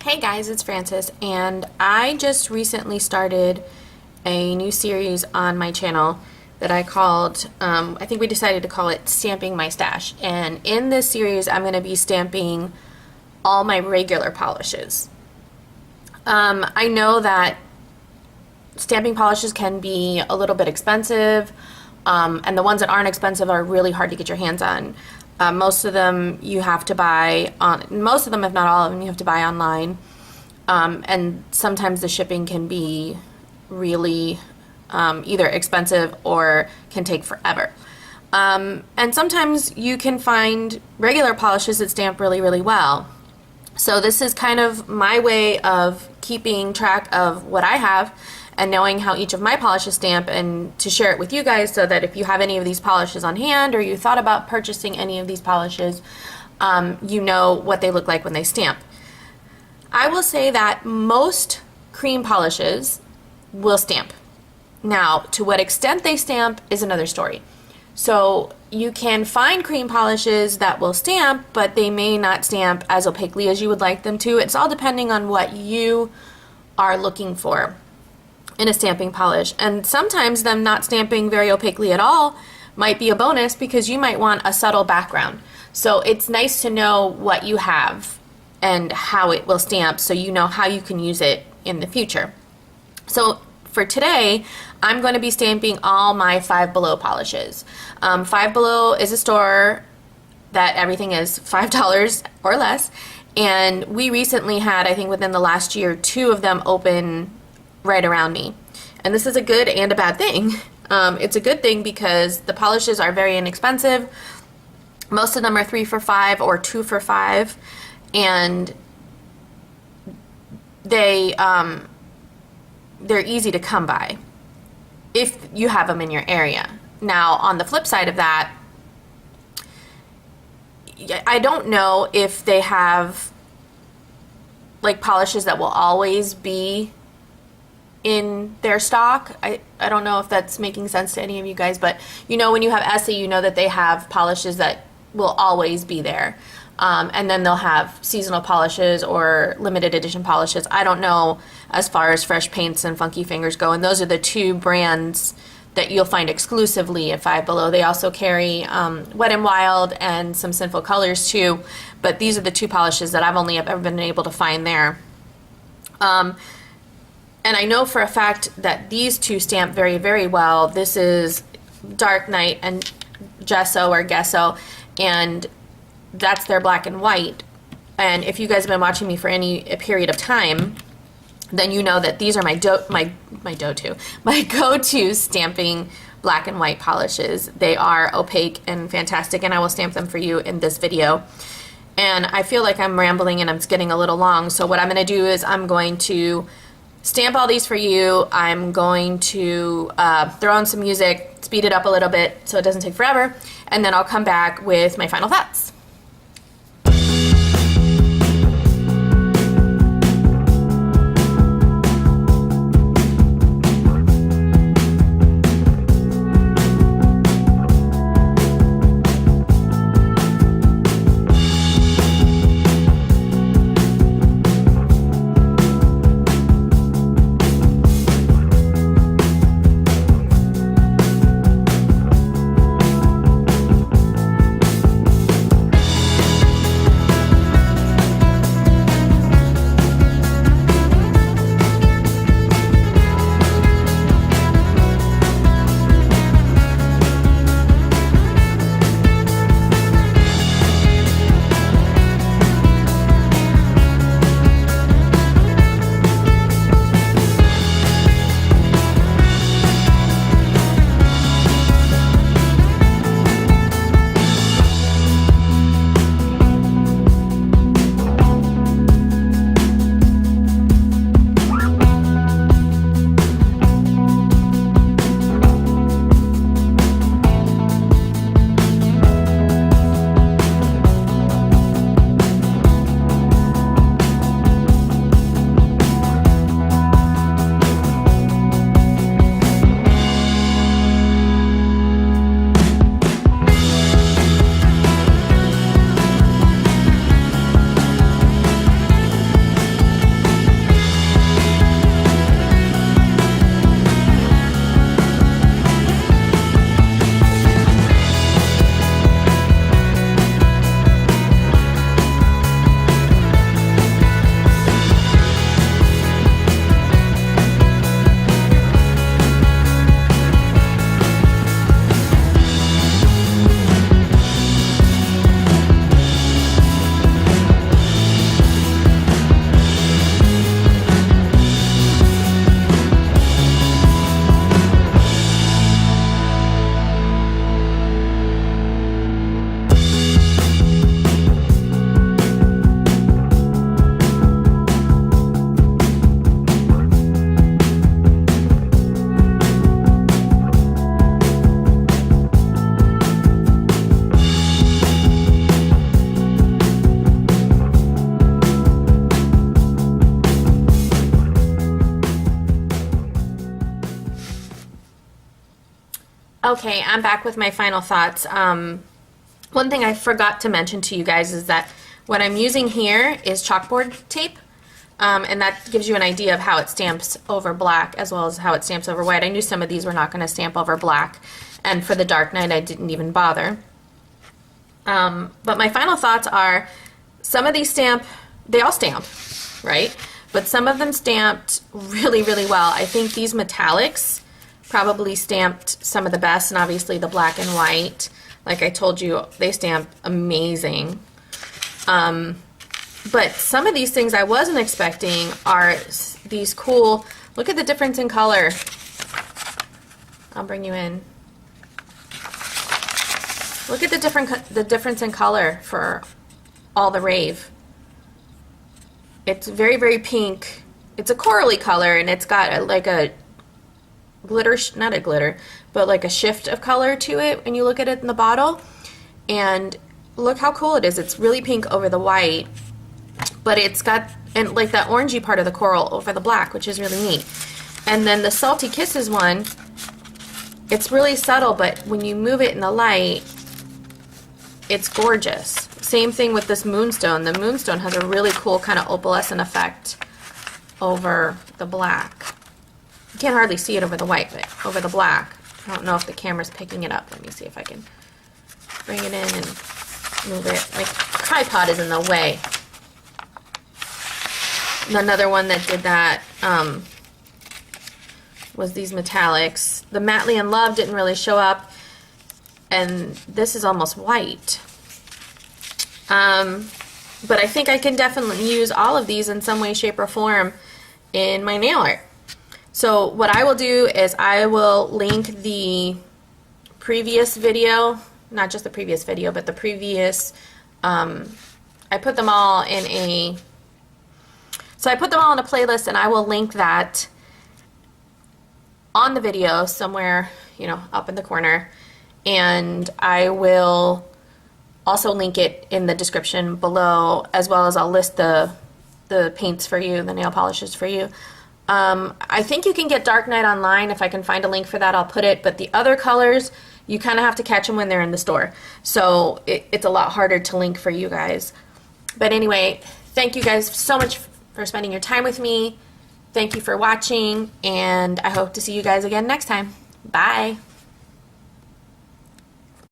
Hey guys, it's Frances, and I just recently started a new series on my channel that I called, I think we decided to call it Stamping My Stash. And in this series, I'm going to be stamping all my regular polishes. I know that stamping polishes can be a little bit expensive, and the ones that aren't expensive are really hard to get your hands on. Most of them you have to buy on, most of them, if not all of them, you have to buy online. And sometimes the shipping can be really either expensive or can take forever. And sometimes you can find regular polishes that stamp really, really well. So this is kind of my way of keeping track of what I have and knowing how each of my polishes stamp, and to share it with you guys so that if you have any of these polishes on hand or you thought about purchasing any of these polishes, you know what they look like when they stamp. I will say that most cream polishes will stamp. Now, to what extent they stamp is another story. So you can find cream polishes that will stamp, but they may not stamp as opaquely as you would like them to. It's all depending on what you are looking for in a stamping polish. And sometimes them not stamping very opaquely at all might be a bonus because you might want a subtle background. So it's nice to know what you have and how it will stamp so you know how you can use it in the future. So for today, I'm going to be stamping all my Five Below polishes. Five Below is a store that everything is $5 or less, and we recently had, I think within the last year, 2 of them open right around me. And this is a good and a bad thing. It's a good thing because the polishes are very inexpensive. Most of them are 3 for $5 or 2 for $5, and they're easy to come by if you have them in your area. Now, on the flip side of that, I don't know if they have like polishes that will always be in their stock. I don't know if that's making sense to any of you guys, but you know, when you have Essie, you know that they have polishes that will always be there. And then they'll have seasonal polishes or limited edition polishes. I don't know as far as Fresh Paints and Funky Fingers go, and those are the 2 brands that you'll find exclusively at Five Below. They also carry Wet n Wild and some Sinful Colors too, but these are the 2 polishes that I've only ever been able to find there. And I know for a fact that these 2 stamp very, very well. This is Dark Night and Gesso or Gesso, and that's their black and white. And if you guys have been watching me for any period of time, then you know that these are my go-to stamping black and white polishes. They are opaque and fantastic, and I will stamp them for you in this video. And I feel like I'm rambling and I'm getting a little long, so what I'm going to do is I'm going to stamp all these for you. I'm going to throw on some music, speed it up a little bit so it doesn't take forever, and then I'll come back with my final thoughts. Okay, I'm back with my final thoughts. One thing I forgot to mention to you guys is that what I'm using here is chalkboard tape, and that gives you an idea of how it stamps over black as well as how it stamps over white. I knew some of these were not going to stamp over black, and for the Dark Knight I didn't even bother. But my final thoughts are, some of these they all stamp, right? But some of them stamped really, really well. I think these metallics probably stamped some of the best, and obviously the black and white, like I told you, they stamp amazing. But some of these things I wasn't expecting are these cool, look at the difference in color. I'll bring you in. Look at the difference in color for all the Rave. It's very, very pink. It's a corally color, and it's got like a glitter, not a glitter, but like a shift of color to it when you look at it in the bottle. And look how cool it is. It's really pink over the white, but it's got and like that orangey part of the coral over the black, which is really neat. And then the Salty Kisses one, it's really subtle, but when you move it in the light, it's gorgeous. Same thing with this Moonstone. The Moonstone has a really cool kind of opalescent effect over the black. You can't hardly see it over the white, but over the black. I don't know if the camera's picking it up. Let me see if I can bring it in and move it. My tripod is in the way. And another one that did that was these metallics. The Madly in Love didn't really show up, and this is almost white. But I think I can definitely use all of these in some way, shape, or form in my nail art. So what I will do is I will link the previous video, not just the previous video, but the previous, I put them all in a, so I put them all in a playlist, and I will link that on the video somewhere, you know, up in the corner, and I will also link it in the description below, as well as I'll list the paints for you, the nail polishes for you. I think you can get Dark Knight online. If I can find a link for that, I'll put it, but the other colors, you kind of have to catch them when they're in the store, so it's a lot harder to link for you guys. But anyway, thank you guys so much for spending your time with me. Thank you for watching, and I hope to see you guys again next time. Bye.